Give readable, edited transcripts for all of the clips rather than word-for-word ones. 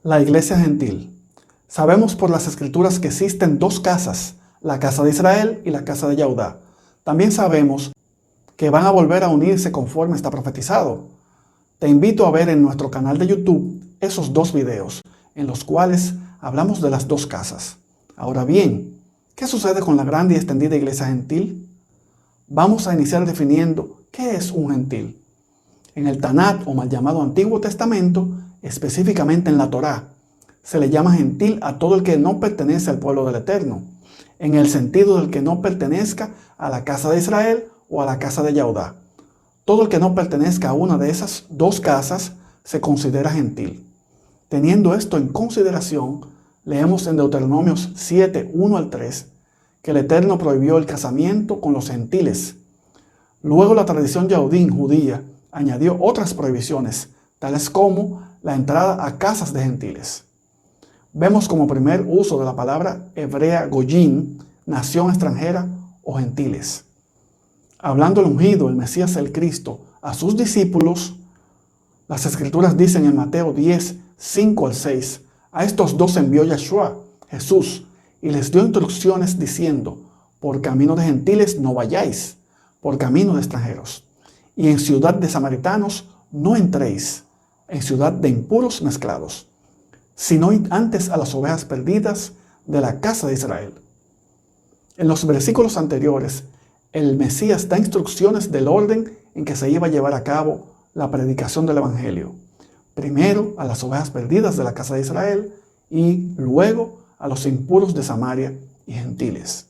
La iglesia gentil. Sabemos por las escrituras que existen dos casas, la casa de Israel y la casa de Yahudá. También sabemos que van a volver a unirse conforme está profetizado. Te invito a ver en nuestro canal de YouTube esos dos videos, en los cuales hablamos de las dos casas. Ahora bien, ¿qué sucede con la grande y extendida iglesia gentil? Vamos a iniciar definiendo qué es un gentil. En el Tanat, o mal llamado Antiguo Testamento, específicamente en la Torá, se le llama gentil a todo el que no pertenece al pueblo del Eterno, en el sentido del que no pertenezca a la casa de Israel o a la casa de Yahudá. Todo el que no pertenezca a una de esas dos casas se considera gentil. Teniendo esto en consideración, leemos en Deuteronomios 7, 1 al 3, que el Eterno prohibió el casamiento con los gentiles. Luego la tradición yahudín judía añadió otras prohibiciones, tales como la entrada a casas de gentiles. Vemos como primer uso de la palabra hebrea goyim, nación extranjera o gentiles. Hablando el ungido, el Mesías, el Cristo, a sus discípulos, las escrituras dicen en Mateo 10, 5 al 6, a estos dos envió Yahshua, Jesús, y les dio instrucciones diciendo, por camino de gentiles no vayáis, por camino de extranjeros, y en ciudad de samaritanos no entréis, en ciudad de impuros mezclados, sino id antes a las ovejas perdidas de la casa de Israel. En los versículos anteriores, el Mesías da instrucciones del orden en que se iba a llevar a cabo la predicación del Evangelio. Primero a las ovejas perdidas de la casa de Israel y luego a los impuros de Samaria y gentiles.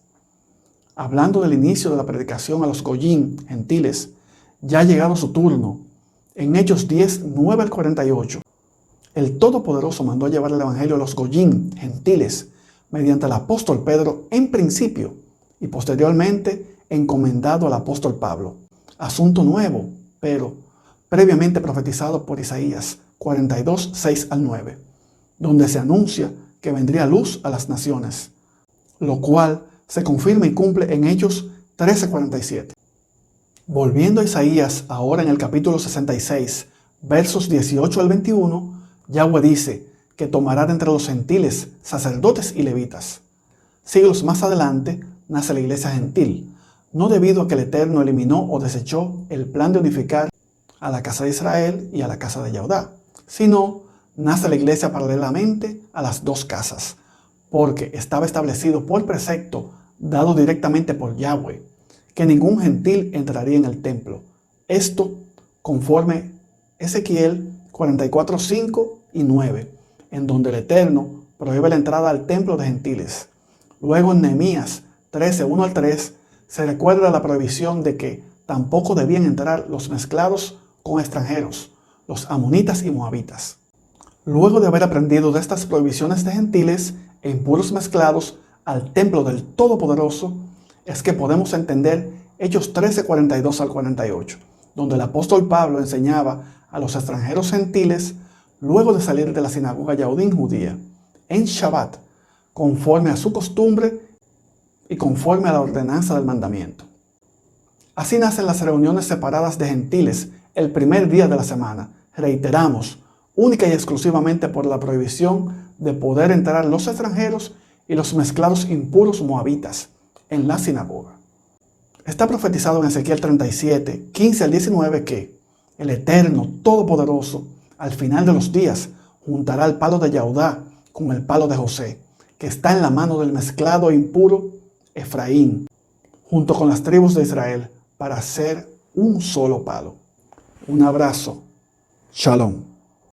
Hablando del inicio de la predicación a los goyim, gentiles, ya ha llegado su turno. En Hechos 10, 9 al 48, el Todopoderoso mandó a llevar el Evangelio a los goyim, gentiles, mediante el apóstol Pedro en principio y posteriormente encomendado al apóstol Pablo. Asunto nuevo, pero previamente profetizado por Isaías 42, 6 al 9, donde se anuncia que vendría luz a las naciones, lo cual se confirma y cumple en Hechos 13, 47. Volviendo a Isaías, ahora en el capítulo 66, versos 18 al 21, Yahweh dice que tomará de entre los gentiles sacerdotes y levitas. Siglos más adelante nace la iglesia gentil, no debido a que el Eterno eliminó o desechó el plan de unificar a la casa de Israel y a la casa de Yahudá, sino nace la iglesia paralelamente a las dos casas, porque estaba establecido por precepto dado directamente por Yahweh, que ningún gentil entraría en el templo. Esto conforme Ezequiel 44, 5 y 9, en donde el Eterno prohíbe la entrada al templo de gentiles. Luego en Nehemías 13, 1 al 3, se recuerda la prohibición de que tampoco debían entrar los mezclados con extranjeros, los amonitas y moabitas. Luego de haber aprendido de estas prohibiciones de gentiles e impuros mezclados al templo del Todopoderoso, es que podemos entender Hechos 13, 42 al 48, donde el apóstol Pablo enseñaba a los extranjeros gentiles luego de salir de la sinagoga yahudín judía, en Shabbat, conforme a su costumbre y conforme a la ordenanza del mandamiento. Así nacen las reuniones separadas de gentiles el primer día de la semana. Reiteramos, única y exclusivamente por la prohibición de poder entrar los extranjeros y los mezclados impuros moabitas en la sinagoga. Está profetizado en Ezequiel 37, 15 al 19 que el Eterno Todopoderoso al final de los días juntará el palo de Yahudá con el palo de José, que está en la mano del mezclado impuro Efraín, junto con las tribus de Israel, para hacer un solo palo. Un abrazo. Shalom.